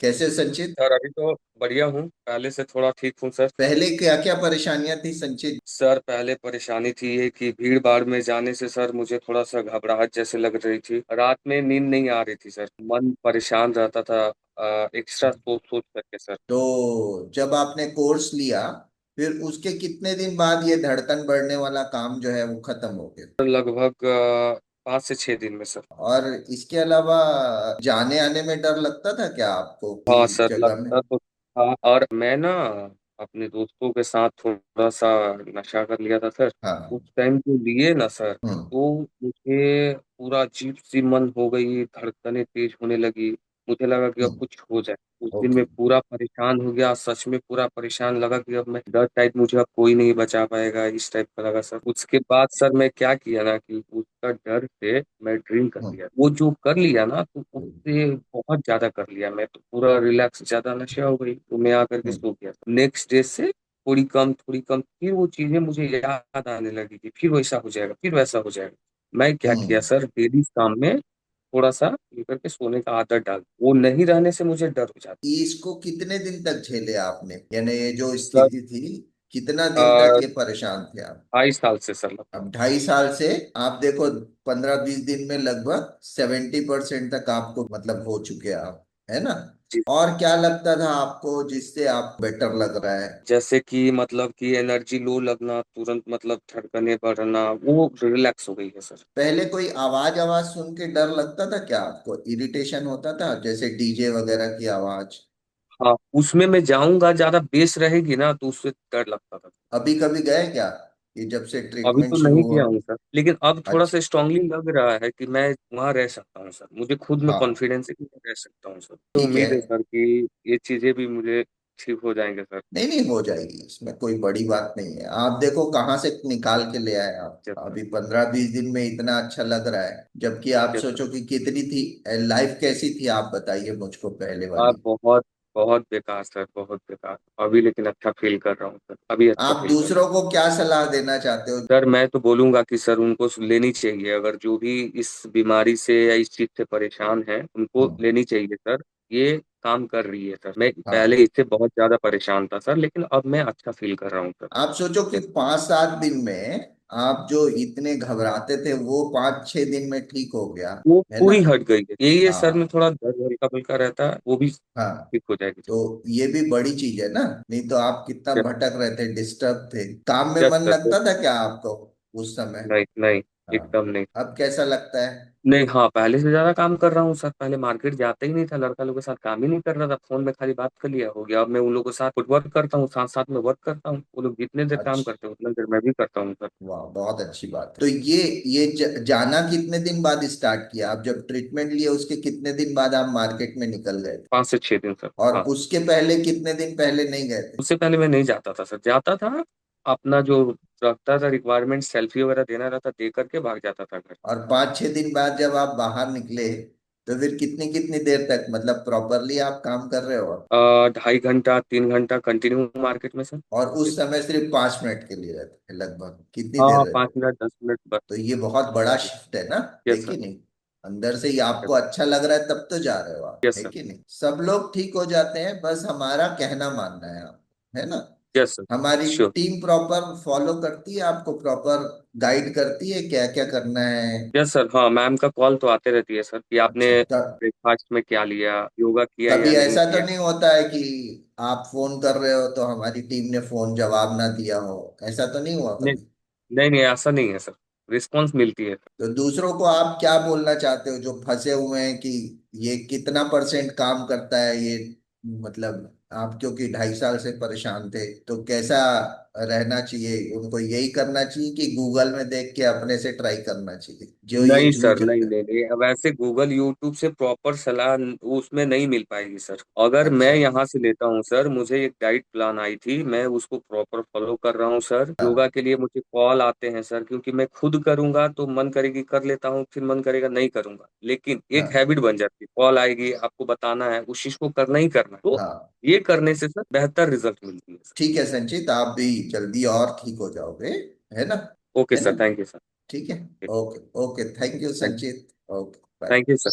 कैसे संचित? सर अभी तो बढ़िया हूँ। पहले से थोड़ा ठीक हूँ सर। पहले क्या क्या परेशानियां थी संचित? सर पहले परेशानी थी ये कि भीड़ भाड़ में जाने से सर मुझे थोड़ा सा घबराहट जैसे लग रही थी। रात में नींद नहीं आ रही थी सर। मन परेशान रहता था। एक्स्ट्रा सोच सोच करके सर। तो जब आपने कोर्स लिया, फिर उसके कितने दिन बाद ये धड़कन बढ़ने वाला काम जो है वो खत्म हो गया? लगभग 5 से 6 दिन में सर। और इसके अलावा जाने आने में डर लगता था क्या आपको कि हाँ सर जगह में? लगता तो था। और मैं ना अपने दोस्तों के साथ थोड़ा सा नशा कर लिया था सर। उस हाँ। टाइम जो लिए ना सर, हम्म। तो मुझे पूरा अजीब सी मन हो गई, धड़कनें तेज होने लगी। मुझे लगा कि अब हम्म। कुछ हो जाए। उस दिन ओके। मैं पूरा परेशान हो गया, सच में पूरा परेशान लगा कि अब मैं डर टाइप, मुझे अब कोई नहीं बचा पाएगा, इस टाइप का लगा सर। उसके बाद सर मैं क्या किया ना कि उसका डर से मैं ड्रिंक कर हम्म। लिया। वो जो कर लिया ना तो हम्म। उससे बहुत ज्यादा कर लिया। मैं तो पूरा रिलैक्स, ज्यादा नशा हो गई, तो मैं आकर के हम्म। सो गया। नेक्स्ट डे से थोड़ी कम फिर वो चीजें मुझे याद आने लगी कि फिर वैसा हो जाएगा, फिर वैसा हो जाएगा। मैं क्या किया हम्म। सर, डेली शाम में थोड़ा सा लेकर के सोने का आदत डाल, वो नहीं रहने से मुझे डर हो जाता। इसको कितने दिन तक झेले आपने, यानी ये जो सर स्थिति थी, कितना दिन तक ये परेशान थे आप? 2.5 साल से सर लगभग। अब 2.5 साल से आप देखो, 15-20 दिन में लगभग 70% तक आपको मतलब हो चुके हैं आप, है ना? जी। और क्या लगता था आपको जिससे आप बेटर लग रहा है? जैसे कि मतलब कि एनर्जी लो लगना, तुरंत मतलब धड़कने बढ़ना, वो रिलैक्स हो गई है सर। पहले कोई आवाज आवाज सुन के डर लगता था क्या आपको? इरिटेशन होता था जैसे डीजे वगैरह की आवाज? हाँ, उसमें मैं जाऊंगा, ज्यादा बेस रहेगी ना तो उससे डर लगता था। अभी कभी गए क्या, ये जब से अभी ट्रीटमेंट तो शुरू नहीं हुआ? किया हूँ सर, लेकिन अब थोड़ा अच्छा। सा स्ट्रांगली लग रहा है कि मैं वहाँ रह सकता हूँ सर। मुझे खुद में हाँ। कॉन्फिडेंस है कि मैं रह सकता हूँ सर। तो ठीक है। उम्मीद है सर कि ये चीजें भी मुझे ठीक हो जाएंगे सर। नहीं नहीं, हो जाएगी, इसमें कोई बड़ी बात नहीं है। आप देखो कहाँ से निकाल के ले आए आप, यस सर। अभी 15-20 दिन में इतना अच्छा लग रहा है, जबकि आप यस सर। सोचो कि कितनी थी। लाइफ कैसी थी आप बताइए मुझको पहले आप वाली। बहुत बहुत बेकार सर, बहुत बेकार। अभी लेकिन अच्छा फील कर रहा हूँ सर, अभी अच्छा आप फील कर रहा दूसरों को क्या सलाह देना चाहते हो? हूँ सर। मैं तो बोलूंगा कि सर उनको लेनी चाहिए, अगर जो भी इस बीमारी से या इस चीज से परेशान है उनको हम्म। लेनी चाहिए सर। ये काम कर रही है सर। मैं पहले हाँ। इससे बहुत ज्यादा परेशान था सर, लेकिन अब मैं अच्छा फील कर रहा हूँ सर। आप सोचो कि 5-7 दिन में आप जो इतने घबराते थे वो 5-6 दिन में ठीक हो गया, वो है ना? पूरी हट गई है। यही है सर, में हाँ। थोड़ा दर्द हल्का फुल्का रहता है, वो भी हाँ। ठीक हो जाएगी सर। तो ये भी बड़ी चीज है ना। नहीं तो आप कितना यस। भटक रहे थे, डिस्टर्ब थे, काम में यस मन सर। लगता था क्या आपको उस समय? नहीं नहीं, हाँ। एकदम नहीं। अब कैसा लगता है? नहीं, हाँ पहले से ज्यादा काम कर रहा हूँ सर। पहले मार्केट जाता ही नहीं था, लड़का लोगों के साथ काम ही नहीं कर रहा था, फोन में खाली बात कर लिया हो गया। अब मैं उन लोगों के साथ फुटवर्क करता हूँ, साथ साथ में वर्क करता हूँ। वो लोग जितने देर काम अच्छा। करते हैं उतना देर मैं भी करता हूँ सर। वाह, बहुत अच्छी बात है। तो ये जाना कितने दिन बाद स्टार्ट किया आप? जब ट्रीटमेंट लिए उसके कितने दिन बाद आप मार्केट में निकल गए थे? 5 से 6 दिन सर। और हाँ, उसके पहले कितने दिन पहले नहीं गए थे? उससे पहले मैं नहीं जाता था सर। जाता था, अपना जो रखता था रिक्वायरमेंट, सेल्फी वगैरह देना रहता, दे करके भाग जाता था घर। और 5-6 दिन बाद जब आप बाहर निकले, तो फिर कितनी कितनी देर तक मतलब प्रॉपरली आप काम कर रहे हो? 2.5 घंटा 3 घंटा कंटिन्यू मार्केट में सर। और उस समय सिर्फ 5 मिनट के लिए रहते थे, लगभग कितनी देर हाँ, रहते थे? 5 मिनट 10 मिनट बस। तो ये बहुत बड़ा शिफ्ट है ना, है यस सर। कि नहीं? अंदर से ही आपको अच्छा लग रहा है तब तो जा रहे हो आप, यस है सर। कि नहीं? सब लोग ठीक हो जाते हैं, बस हमारा कहना मानना है आप, है ना? Yes sir. हमारी श्योर। टीम प्रॉपर फॉलो करती है, आपको प्रॉपर गाइड करती है क्या क्या करना है। Yes sir. हाँ, मैम का कॉल तो आते रहती है सर कि आपने अच्छा। ब्रेकफास्ट में क्या लिया, योगा किया या कभी नहीं ऐसा तो किया। नहीं होता है कि आप फोन कर रहे हो तो हमारी टीम ने फोन जवाब ना दिया हो? ऐसा तो नहीं हुआ नहीं कभी? नहीं नहीं, ऐसा नहीं है सर। रिस्पॉन्स मिलती है। तो दूसरों को आप क्या बोलना चाहते हो जो फंसे हुए हैं कि ये कितना परसेंट काम करता है ये? मतलब आप क्योंकि 2.5 साल से परेशान थे, तो कैसा रहना चाहिए उनको? यही करना चाहिए कि गूगल में देख के अपने से ट्राई करना चाहिए जो ये नहीं सर, चूक नहीं है? नहीं नहीं, अब ऐसे गूगल यूट्यूब से प्रॉपर सलाह उसमें नहीं मिल पाएगी सर। अगर मैं अच्छा। यहाँ से लेता हूँ सर, मुझे एक डाइट प्लान आई थी, मैं उसको प्रॉपर फॉलो कर रहा हूँ सर। योगा हाँ। के लिए मुझे कॉल आते हैं सर, क्योंकि मैं खुद करूंगा तो मन करेगी कर लेता हूँ, फिर मन करेगा नहीं करूंगा, लेकिन एक हाँ। हैबिट बन जाती है। कॉल आएगी, आपको बताना है, उस चीज को करना ही करना है। तो हाँ। ये करने से सर बेहतर रिजल्ट मिलती है सर। ठीक है संचित, आप भी जल्दी और ठीक हो जाओगे, है ना? ओके है ना? Sir, thank you sir. ठीक है। Okay okay, thank you Sanchit. Okay, bye. Thank you sir.